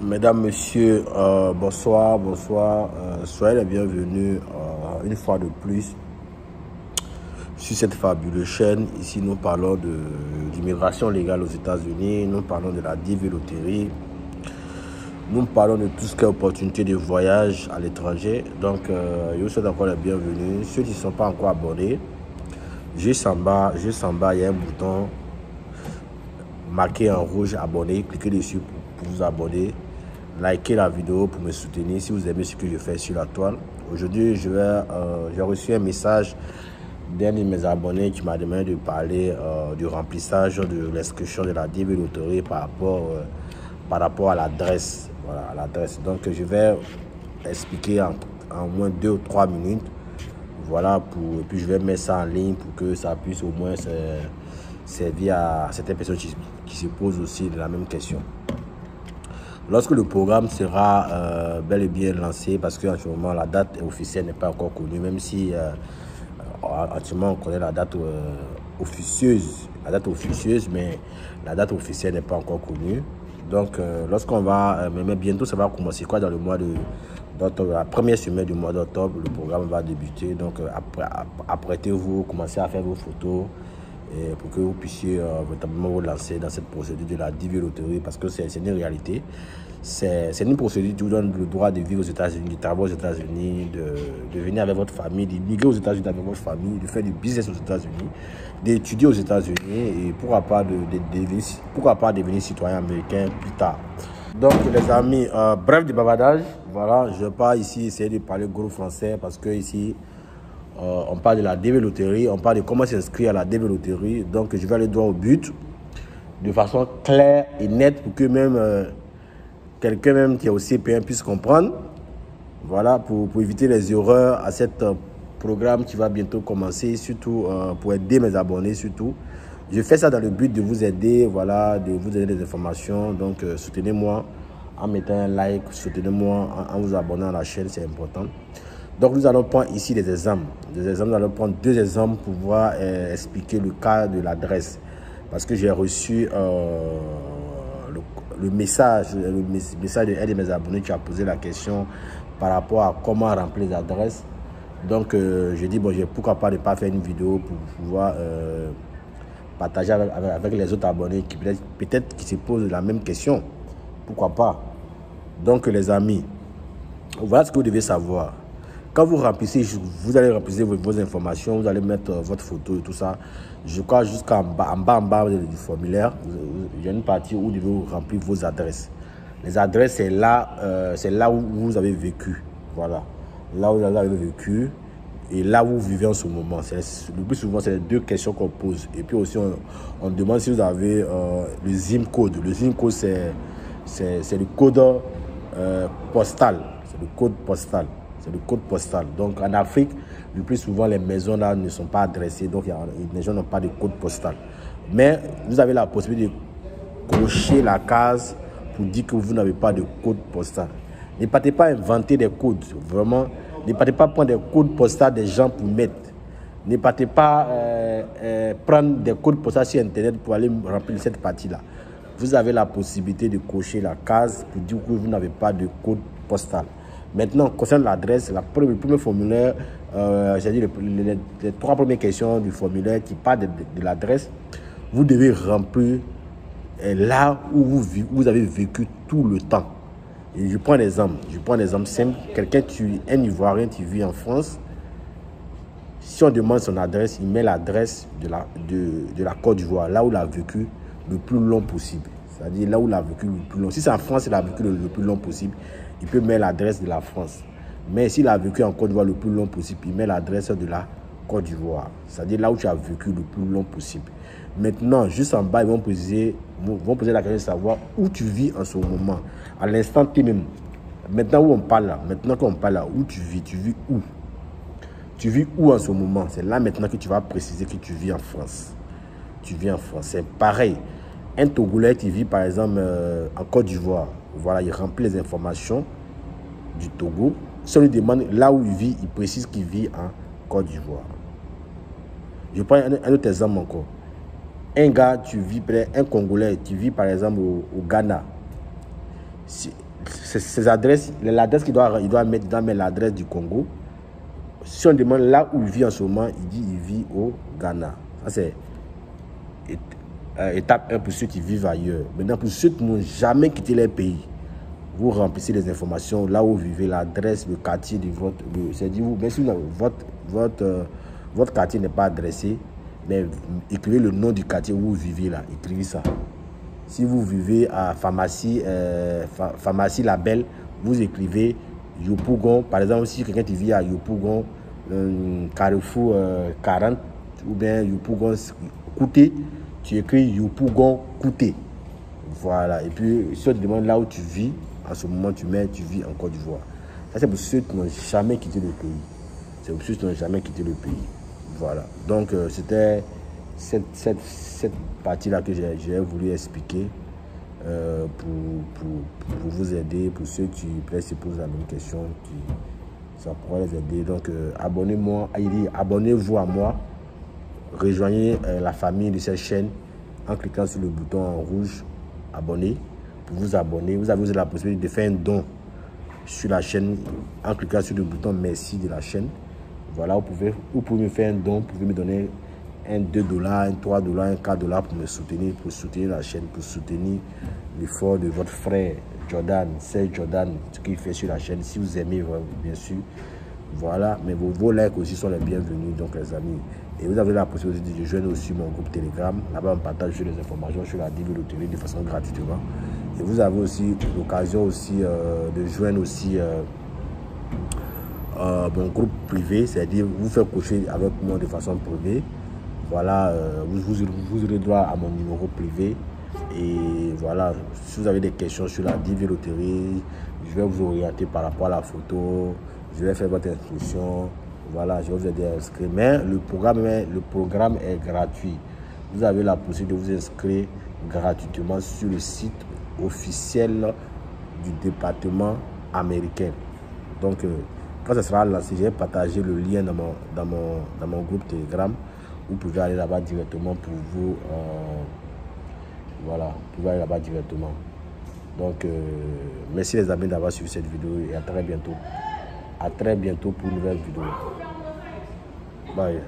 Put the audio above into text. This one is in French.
Mesdames, Messieurs, bonsoir, soyez les bienvenus une fois de plus sur cette fabuleuse chaîne. Ici, nous parlons d'immigration légale aux États-Unis, nous parlons de la DV Loterie, nous parlons de tout ce qui est opportunité de voyage à l'étranger. Donc, je vous souhaite encore les bienvenus. Ceux qui ne sont pas encore abonnés, juste en bas, il y a un bouton marqué en rouge, abonné, cliquez dessus pour vous abonner. Likez la vidéo pour me soutenir si vous aimez ce que je fais sur la toile. Aujourd'hui, j'ai reçu un message d'un de mes abonnés qui m'a demandé de parler du remplissage de l'inscription de la DV Loterie par rapport à l'adresse. Voilà, à l'adresse. Donc, je vais expliquer en moins 2 ou 3 minutes. Voilà, et puis je vais mettre ça en ligne pour que ça puisse au moins servir à certaines personnes qui se posent aussi la même question. Lorsque le programme sera bel et bien lancé, parce qu'en ce moment la date officielle n'est pas encore connue, même si actuellement on connaît la date officieuse, mais la date officielle n'est pas encore connue. Donc lorsqu'on va, mais bientôt ça va commencer quoi dans le mois d'octobre, la première semaine du mois d'octobre, le programme va débuter. Donc apprêtez-vous, commencez à faire vos photos. Pour que vous puissiez véritablement vous lancer dans cette procédure de la DV Loterie, parce que c'est une réalité. C'est une procédure qui vous donne le droit de vivre aux États-Unis, de travailler aux États-Unis, de venir avec votre famille, d'immigrer aux États-Unis avec votre famille, de faire du business aux États-Unis, d'étudier aux États-Unis et pourquoi pas devenir citoyen américain plus tard. Donc les amis, bref du bavardage, voilà, je ne vais pas ici essayer de parler gros français parce que ici, on parle de la DV Loterie, on parle de comment s'inscrire à la DV Loterie. Donc, je vais aller droit au but, de façon claire et nette pour que même quelqu'un qui est aussi CP1 puisse comprendre. Voilà, pour éviter les erreurs à cet programme qui va bientôt commencer, surtout pour aider mes abonnés surtout. Je fais ça dans le but de vous aider, voilà, de vous donner des informations. Donc, soutenez-moi en mettant un like, soutenez-moi en vous abonnant à la chaîne, c'est important. Donc, nous allons prendre ici des exemples. Nous allons prendre 2 exemples pour pouvoir expliquer le cas de l'adresse. Parce que j'ai reçu le message de un de mes abonnés qui a posé la question par rapport à comment remplir les adresses. Donc, je dis, bon, pourquoi pas ne pas faire une vidéo pour pouvoir partager avec les autres abonnés qui peut-être qui se posent la même question. Pourquoi pas? Donc, les amis, voilà ce que vous devez savoir. Quand vous remplissez, vous allez remplir vos informations, vous allez mettre votre photo et tout ça. Je crois jusqu'en bas du formulaire, il y a une partie où vous devez remplir vos adresses. Les adresses, c'est là où vous avez vécu. Voilà. Là où vous avez vécu et là où vous vivez en ce moment. Le plus souvent, c'est les 2 questions qu'on pose. Et puis aussi, on demande si vous avez le ZIM code. Le ZIM code, c'est le code postal. C'est le code postal. C'est le code postal. Donc, en Afrique, le plus souvent, les maisons là ne sont pas adressées. Donc, les gens n'ont pas de code postal. Mais vous avez la possibilité de cocher la case pour dire que vous n'avez pas de code postal. Ne partez pas inventer des codes. Vraiment, ne partez pas prendre des codes postaux des gens pour mettre. Ne partez pas prendre des codes postaux sur Internet pour aller remplir cette partie-là. Vous avez la possibilité de cocher la case pour dire que vous n'avez pas de code postal. Maintenant, concernant l'adresse, le premier formulaire, c'est-à-dire les 3 premières questions du formulaire qui parlent de l'adresse, vous devez remplir là où vous avez vécu tout le temps. Et je prends un exemple simple. Quelqu'un, un Ivoirien qui vit en France, si on demande son adresse, il met l'adresse de la Côte d'Ivoire, là où il a vécu le plus long possible. C'est-à-dire là où il a vécu le plus long. Si c'est en France, il a vécu le plus long possible, il peut mettre l'adresse de la France. Mais s'il a vécu en Côte d'Ivoire le plus long possible, il met l'adresse de la Côte d'Ivoire. C'est-à-dire là où tu as vécu le plus long possible. Maintenant, juste en bas, ils vont poser la question de savoir où tu vis en ce moment. À l'instant T même. Maintenant où on parle là, où tu vis où? Tu vis où en ce moment? C'est là maintenant que tu vas préciser que tu vis en France. Tu vis en France. C'est pareil. Un Togolais qui vit par exemple en Côte d'Ivoire, voilà, il remplit les informations du Togo. Si on lui demande là où il vit, il précise qu'il vit en Côte d'Ivoire. Je prends un autre exemple encore. Un gars, un Congolais qui vit par exemple au Ghana. ces adresses, l'adresse qu'il doit mettre dans l'adresse du Congo. Si on demande là où il vit en ce moment, il dit il vit au Ghana. Ça c'est étape 1 pour ceux qui vivent ailleurs. Maintenant, pour ceux qui n'ont jamais quitté leur pays, vous remplissez les informations là où vous vivez, l'adresse, le quartier de votre... C'est-à-dire, même si votre quartier n'est pas adressé, mais écrivez le nom du quartier où vous vivez là, écrivez ça. Si vous vivez à pharmacie Label, vous écrivez Yopougon. Par exemple, si quelqu'un qui vit à Yopougon, Carrefour 40, ou bien Yopougon Kouté, tu écris Yopougon Kouté. Voilà. Et puis, si on te demande là où tu vis, en ce moment, tu vis en Côte d'Ivoire. Ça, c'est pour ceux qui n'ont jamais quitté le pays. C'est pour ceux qui n'ont jamais quitté le pays. Voilà. Donc, c'était cette partie-là que j'ai voulu expliquer pour vous aider, pour ceux qui se posent la même question, ça pourrait les aider. Donc, abonnez-vous à moi, rejoignez la famille de cette chaîne en cliquant sur le bouton en rouge, abonner, pour vous abonner. Vous avez aussi la possibilité de faire un don sur la chaîne en cliquant sur le bouton merci de la chaîne. Voilà, vous pouvez me faire un don, vous pouvez me donner un 2 $, un 3 $, un 4 $ pour me soutenir, la chaîne, pour soutenir l'effort de votre frère Jordan, c'est Jordan, ce qu'il fait sur la chaîne. Si vous aimez, bien sûr, voilà. Mais vos likes aussi sont les bienvenus, donc les amis. Et vous avez la possibilité de joindre aussi mon groupe Telegram. Là-bas, on partage les informations sur la DIV loterie de façon gratuitement. Et vous avez aussi l'occasion aussi de joindre aussi mon groupe privé, c'est-à-dire vous faire coacher avec moi de façon privée. Voilà, vous aurez droit à mon numéro privé. Et voilà, si vous avez des questions sur la DIV loterie, je vais vous orienter par rapport à la photo, je vais faire votre inscription. Voilà, je vais vous aider à inscrire. Mais le programme est gratuit. Vous avez la possibilité de vous inscrire gratuitement sur le site officiel du département américain. Donc, quand ça sera lancé, je vais partager le lien dans mon groupe Telegram. Vous pouvez aller là-bas directement pour vous. Voilà, vous pouvez aller là-bas directement. Donc, merci les amis d'avoir suivi cette vidéo et à très bientôt. À très bientôt pour une nouvelle vidéo. Bye.